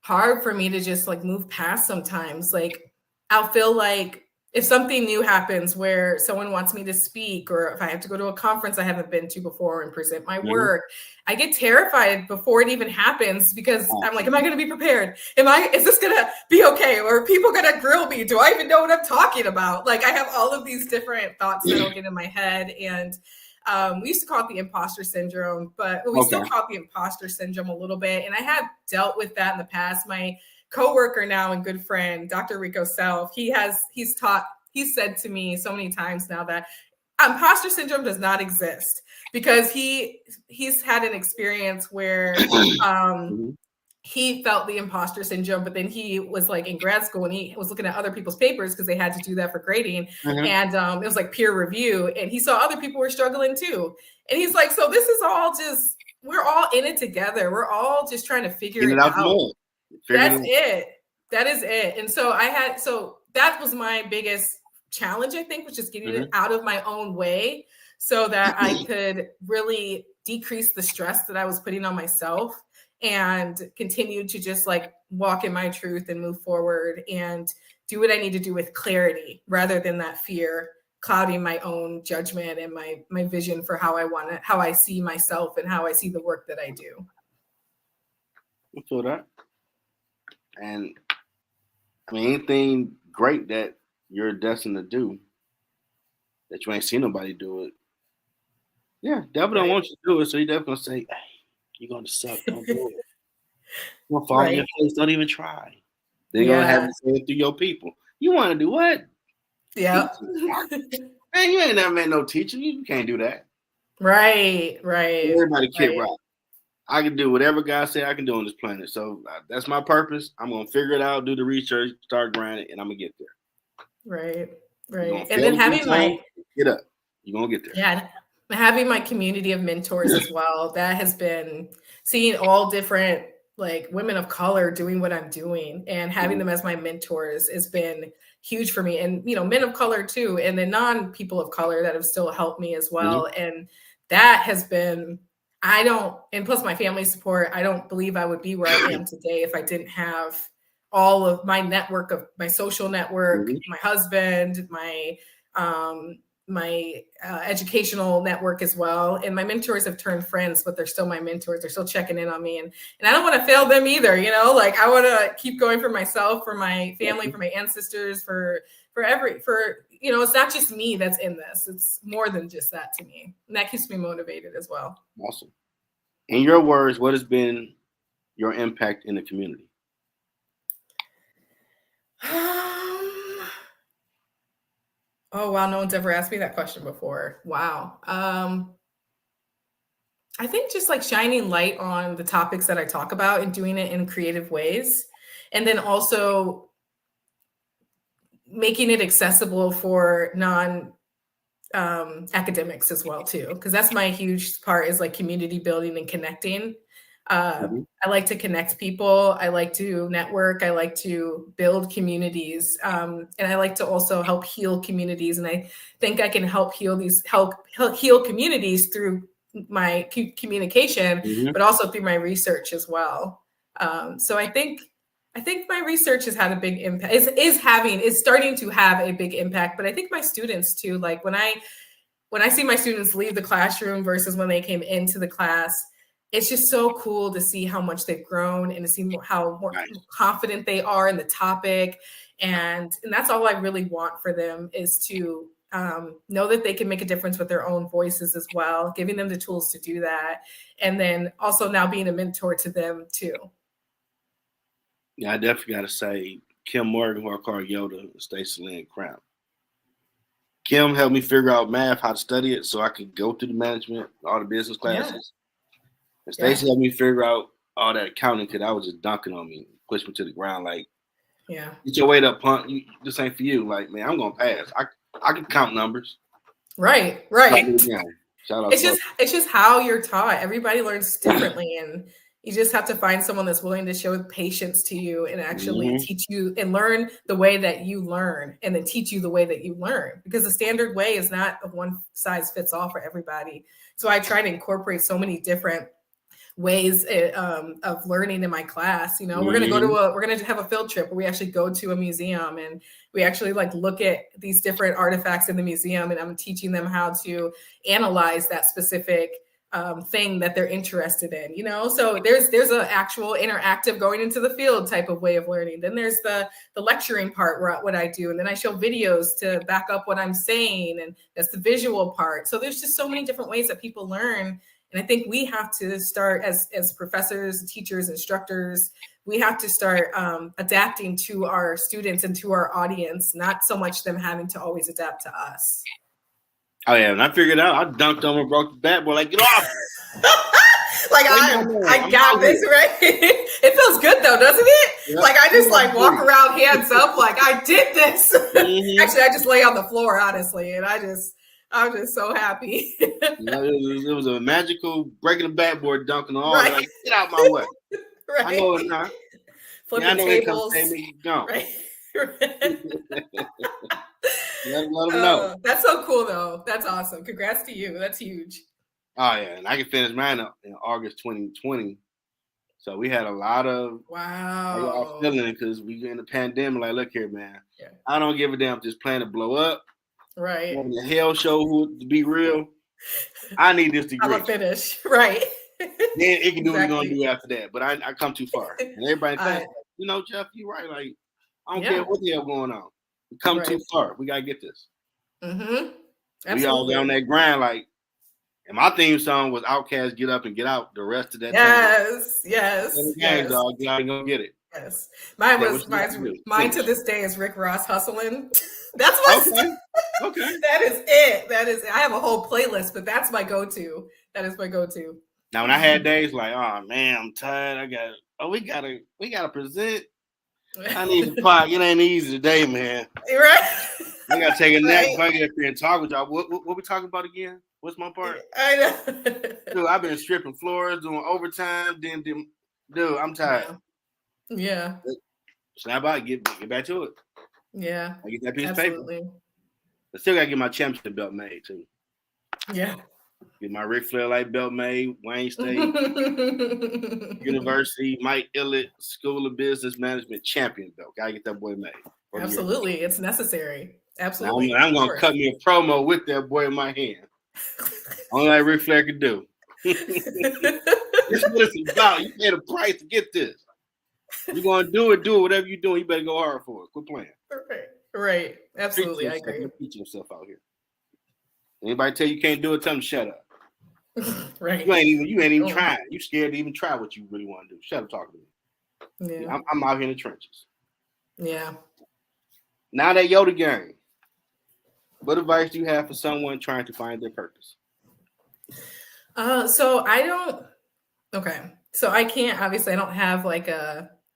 hard for me to just like move past sometimes. Like I'll feel like if something new happens where someone wants me to speak, or if I have to go to a conference I haven't been to before and present my work, I get terrified before it even happens because I'm like, am I going to be prepared? Is this going to be okay? Or are people going to grill me? Do I even know what I'm talking about? Like I have all of these different thoughts that'll get in my head. And we used to call it the imposter syndrome, but we still call it the imposter syndrome a little bit. And I have dealt with that in the past. My coworker now and good friend, Dr. Rico Self, he's said to me so many times now that imposter syndrome does not exist, because he's had an experience where he felt the imposter syndrome, but then he was like in grad school and he was looking at other people's papers because they had to do that for grading. And it was like peer review, and he saw other people were struggling too. And he's like, so this is all just, we're all in it together. We're all just trying to figure it out. That's it. That is it. And so that was my biggest challenge, I think, was just getting it out of my own way so that I could really decrease the stress that I was putting on myself and continue to just like walk in my truth and move forward and do what I need to do with clarity rather than that fear clouding my own judgment and my vision for how I see myself and how I see the work that I do. I feel that. And I mean, anything great that you're destined to do that you ain't seen nobody do it. Yeah, devil don't want you to do it, so he definitely gonna say, "Hey, you're gonna suck. Don't do it. You're gonna fall on your face. Don't even try." They're gonna have to say it through your people. You want to do what? Yeah. Man, you ain't never met no teacher. You can't do that. Right. Everybody can't rock. I can do whatever God said I can do on this planet. So that's my purpose. I'm going to figure it out, do the research, start grinding, and I'm going to get there. Right. And then having get up. You're going to get there. Yeah. Having my community of mentors as well. That has been seeing all different like women of color doing what I'm doing and having them as my mentors has been huge for me. And, men of color too. And the non-people of color that have still helped me as well. And that has been, and plus my family support, I don't believe I would be where I am today if I didn't have all of my network of my social network, my husband, my educational network as well. And my mentors have turned friends, but they're still my mentors. They're still checking in on me. And I don't want to fail them either. Like I want to keep going for myself, for my family, for my ancestors, it's not just me that's in this. It's more than just that to me. And that keeps me motivated as well. Awesome. In your words, what has been your impact in the community? Oh, wow. No one's ever asked me that question before. Wow. I think just like shining light on the topics that I talk about and doing it in creative ways. And then also making it accessible for academics as well too, because that's my huge part is like community building and connecting. I like to connect people. I like to network. I like to build communities, and I like to also help heal communities. And I think I can help heal communities through my communication, but also through my research as well. So I think my research has had a big impact. Is starting to have a big impact. But I think my students too. Like when I see my students leave the classroom versus when they came into the class, it's just so cool to see how much they've grown and to see how more confident they are in the topic. And that's all I really want for them, is to know that they can make a difference with their own voices as well, giving them the tools to do that. And then also now being a mentor to them too. Yeah, I definitely got to say Kim Morgan, who I call Yoda, and Stacey Lynn Crown. Kim helped me figure out math, how to study it, so I could go through the management, all the business classes. And Stacey helped me figure out all that accounting, because I was just dunking on me, pushed me to the ground. Like, get your weight up, punk. This ain't for you. Like, man, I'm gonna pass. I can count numbers. Right. Shout out. It's just how you're taught. Everybody learns differently, and you just have to find someone that's willing to show patience to you and actually teach you and learn the way that you learn, and then teach you the way that you learn, because the standard way is not a one size fits all for everybody. So I try to incorporate so many different ways of learning in my class. You know, we're going to have a field trip where we actually go to a museum, and we actually like look at these different artifacts in the museum, and I'm teaching them how to analyze that specific thing that they're interested in, you know. So there's an actual interactive going into the field type of way of learning. Then there's the lecturing part, where what I do, and then I show videos to back up what I'm saying, and that's the visual part. So there's just so many different ways that people learn. And I think we have to start as professors, teachers, instructors, we have to start adapting to our students and to our audience, not so much them having to always adapt to us. Oh yeah, and I figured out. I dunked on and broke the bat, boy. Like, get off! Like I got this, right? It feels good though, doesn't it? Yep. Like I just like walk around hands up, like I did this. Actually, I just lay on the floor, honestly, and I'm just so happy. It was a magical breaking the backboard, dunking on all. Right. Like, get out my way. Right. I know it now. Flipping tables. Right. Let them know. That's so cool, though. That's awesome. Congrats to you. That's huge. Oh yeah, and I can finish mine up in August 2020. So we had a lot of feeling it, because we in the pandemic. Like, look here, man. Yeah. I don't give a damn if this planet blow up. Right. The hell show, to be real. I need this degree. I'm gonna finish. Right. Then it can do what you're gonna do after that. But I come too far. And everybody thinks, you know, Jeff, you're right. Like, I don't care what the hell going on. We come too far. We gotta get this. Absolutely. We all on that grind, like, and my theme song was Outkast, Get Up and Get Out. The rest of that yes. Dog, get out and go get it. Yes. Mine to this day is Rick Ross Hustling. That's my okay. That is it. I have a whole playlist, but that's my go-to. That is my go-to. Now when I had days like, oh man, I'm tired. We gotta present. I need to park. It ain't easy today, man. Right. I gotta take a nap. If I get up here and talk with y'all. What we talking about again? What's my part? I know. Dude, I've been stripping floors, doing overtime. Dude, I'm tired. Yeah. Snap out, get back to it. Yeah. I get that piece of paper. I still gotta get my championship belt made too. Yeah. Get my Ric Flair light belt made, Wayne State University, Mike Illett School of Business Management champion belt. Gotta get that boy made. Absolutely. It's necessary. Absolutely. Now I'm gonna cut me a promo with that boy in my hand. Only like Ric Flair could do. This is what it's about. You pay the price to get this. You're gonna do it, whatever you're doing, you better go hard for it. Quit playing. Right. Absolutely. I agree. Teach yourself out here. Anybody tell you can't do it, tell them to shut up. Right. You ain't even trying. You scared to even try what you really want to do. Shut up talking to me. Yeah. I'm out here in the trenches. Yeah. Now that Yoda game, what advice do you have for someone trying to find their purpose? So I can't, obviously I don't have like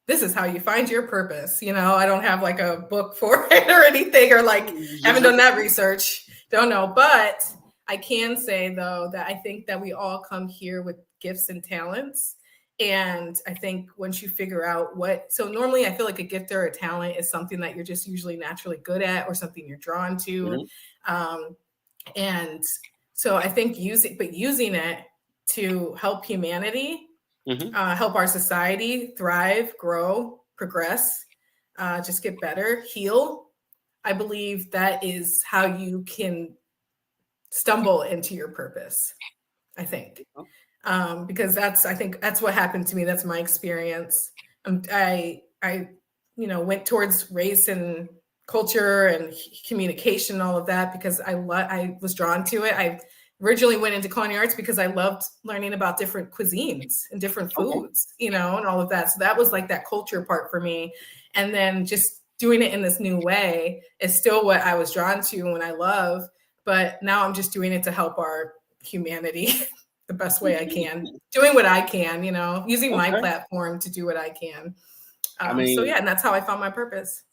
this is how you find your purpose. You know, I don't have like a book for it or anything, or like haven't done that research. Don't know. But I can say though, that I think that we all come here with gifts and talents. And I think once you figure out so normally I feel like a gift or a talent is something that you're just usually naturally good at or something you're drawn to. And so I think using it to help humanity, help our society thrive, grow, progress, just get better, heal. I believe that is how you can stumble into your purpose, I think. because I think that's what happened to me. That's my experience. I went towards race and culture and communication, all of that, because I was drawn to it. I originally went into culinary arts because I loved learning about different cuisines and different foods, and all of that. So that was like that culture part for me. And then just doing it in this new way is still what I was drawn to and what I love. But now I'm just doing it to help our humanity the best way I can, doing what I can, using my platform to do what I can. So yeah, and that's how I found my purpose.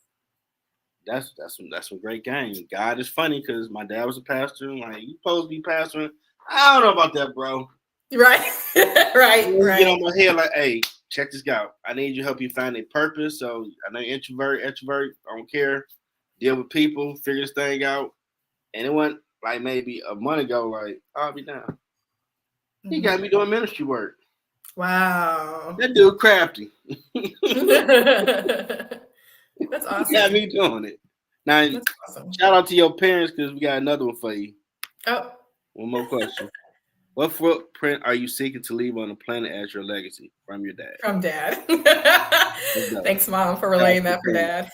That's some great game. God is funny because my dad was a pastor. Like, you supposed to be pastoring. I don't know about that, bro. Right. right. Get on my head like, hey, check this out. I need you to help you find a purpose. So I know introvert, I don't care. Deal with people, figure this thing out. And it went like maybe a month ago, like, I'll be down. He got me doing ministry work. Wow. That dude crafty. That's awesome. He got me doing it. Now, awesome. Shout out to your parents because we got another one for you. Oh. One more question. What footprint are you seeking to leave on the planet as your legacy from your dad? From dad. Thanks, Mom, for relaying that for Dad.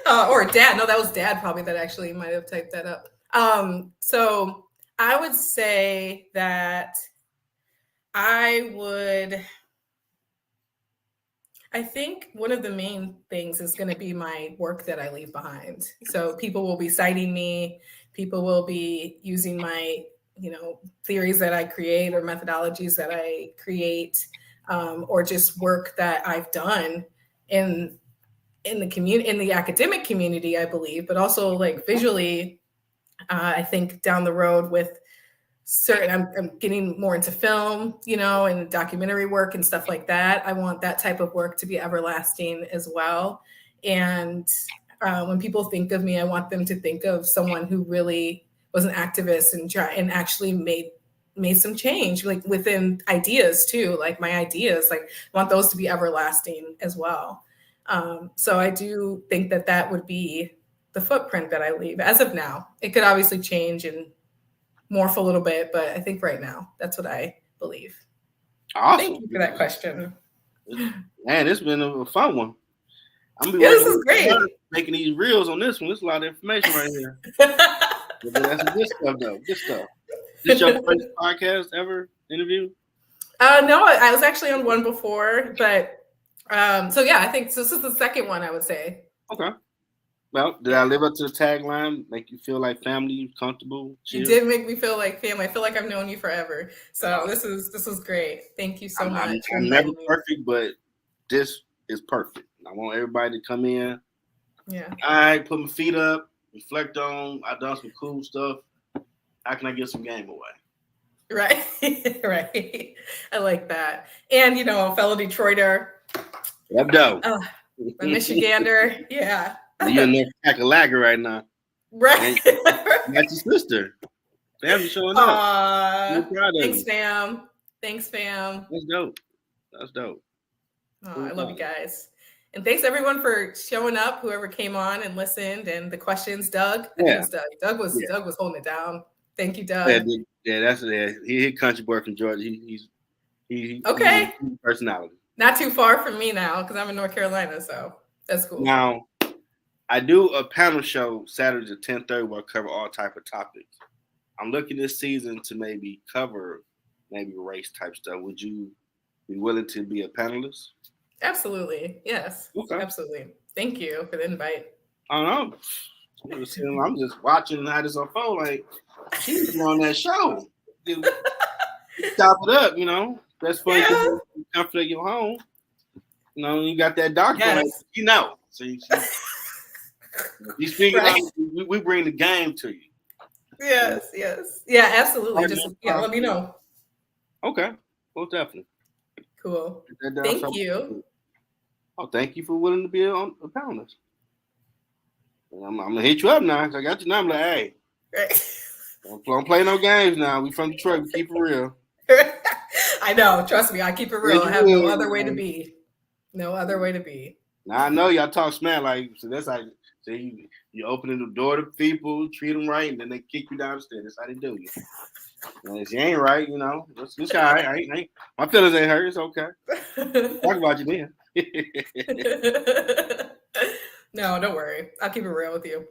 Or Dad. No, that was Dad probably that actually might have typed that up. So I would say that I think one of the main things is going to be my work that I leave behind. So people will be citing me. People will be using my, theories that I create or methodologies that I create, or just work that I've done in the community, in the academic community, I believe, but also like visually, I think down the road with I'm getting more into film, and documentary work and stuff like that. I want that type of work to be everlasting as well. And when people think of me, I want them to think of someone who really was an activist and actually made some change, like within ideas too, like my ideas, like I want those to be everlasting as well. So I do think that would be the footprint that I leave as of now. It could obviously change and morph a little bit, but I think right now that's what I believe. Awesome. Thank you for that question. Man, it's been a fun one. This is great. Making these reels on this one. There's a lot of information right here. That's some good stuff, though. Good stuff. Is this your first podcast ever interview? No, I was actually on one before, but so yeah, I think this is the second one, I would say. Okay. Well, did I live up to the tagline? Make you feel like family, comfortable? Chill? You did make me feel like family. I feel like I've known you forever. So this was great. Thank you so much. I'm never perfect, but this is perfect. I want everybody to come in. Yeah. I put my feet up, reflect on. I've done some cool stuff. How can I get some game away? Right. Right. I like that. And a fellow Detroiter. Yep, dope. A Michigander. Yeah. You're in there Kakalaka right now. Right. That's your sister. Family showing up. Thanks, fam. Thanks, fam. That's dope. Oh, I love you guys. And thanks everyone for showing up, whoever came on and listened, and the questions. Doug. Yeah. Doug was holding it down. Thank you, Doug. Yeah, that's it. He's country boy from Georgia. He's okay. He's personality. Not too far from me now, because I'm in North Carolina, so that's cool. Now, I do a panel show Saturdays at 10:30 where I cover all type of topics. I'm looking this season to maybe cover race type stuff. Would you be willing to be a panelist? Absolutely. Yes. Okay. Absolutely. Thank you for the invite. I don't know. I'm just watching how this unfold. Like, she's on that show. Stop it up, That's fun. Yeah. Comfort of your home. You got that doctor. Yes. Like, So you speaking right. We bring the game to you. Yes. Yeah, absolutely. Just let me know. Okay. Well, definitely. Cool. Thank you. Oh, thank you for willing to be on a panelist. I'm gonna hit you up now. I got your number. Like, hey, right. Don't play no games now. We from Detroit. We keep it real. I know. Trust me. I keep it real. I have no other way to be. No other way to be. Now I know y'all talk smack so that's like you opening the door to people, treat them right, and then they kick you down the stairs. That's how they do you. And if she ain't right, you know, it's all right. I ain't, my feelings ain't hurt. It's okay. Talk about you then. No, don't worry. I'll keep it real with you.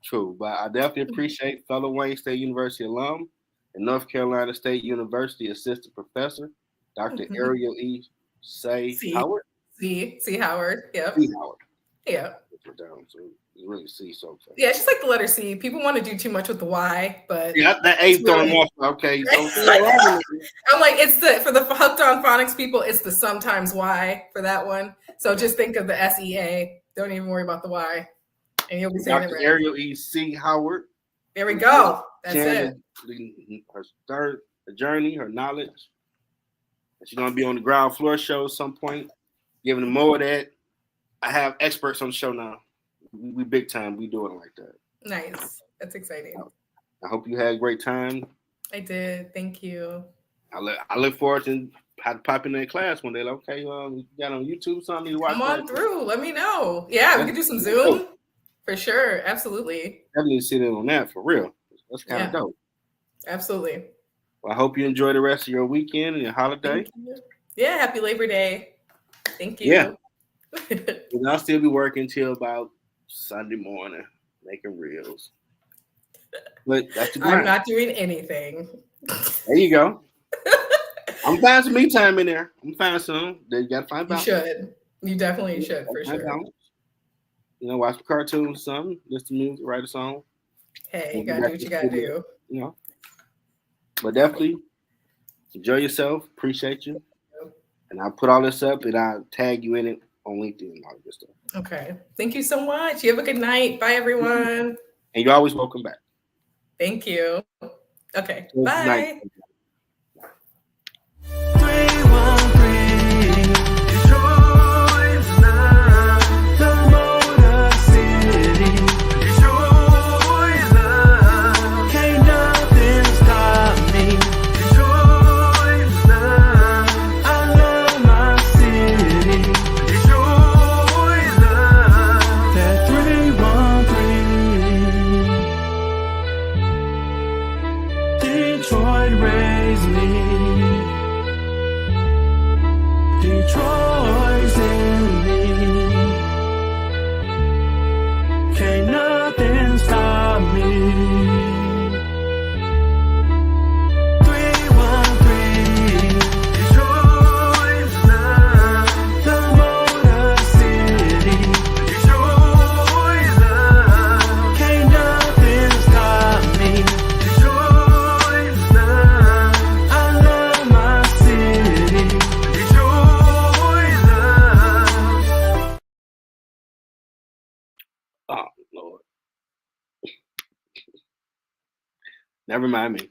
True, but I definitely appreciate fellow Wayne State University alum and North Carolina State University assistant professor, Dr. Ariel E. Seay-Howard. Seay-Howard. Yep. Seay-Howard. Yeah. Down, so you really see so. Yeah, it's just like the letter C. People want to do too much with the Y, but yeah, that A throwing off. Okay, so I'm like, it's the for the hooked on phonics people, it's the sometimes Y for that one. So just think of the SEA. Don't even worry about the Y, and you'll be saying Dr. it right. Ariel E. Seay-Howard. There we go. That's it. Her journey, her knowledge. She's gonna be on the ground floor show at some point, giving them more of that. I have experts on the show now. We big time. We doing it like that. Nice. That's exciting. I hope you had a great time. I did. Thank you. I look forward to pop in that class one day. Like, okay, you got on YouTube something to watch. Come on through. Let me know. Yeah, we could do some Zoom for sure. Absolutely. Definitely sit in on that for real. That's kind of dope. Absolutely. Well, I hope you enjoy the rest of your weekend and your holiday. Yeah, happy Labor Day. Thank you. Yeah. And I'll still be working till about Sunday morning, making reels. But that's the grind. I'm not doing anything. There you go. I'm finding some me time in there. I'm finding some. You gotta find balance. You should. You definitely should, for sure. Balance. You know, watch the cartoons, something, listen to music, write a song. Hey, you gotta do what you gotta do. You know. But definitely enjoy yourself. Appreciate you. And I'll put all this up and I'll tag you in it on LinkedIn and all this stuff. Okay. Thank you so much. You have a good night. Bye, everyone. And you're always welcome back. Thank you. Okay. Bye. Detroit raised me. Detroit's in me. Can't nothing stop me. 313 Detroit's love, the Motor City. Detroit's love, can't nothing stop me. Oh, Lord. Never mind me.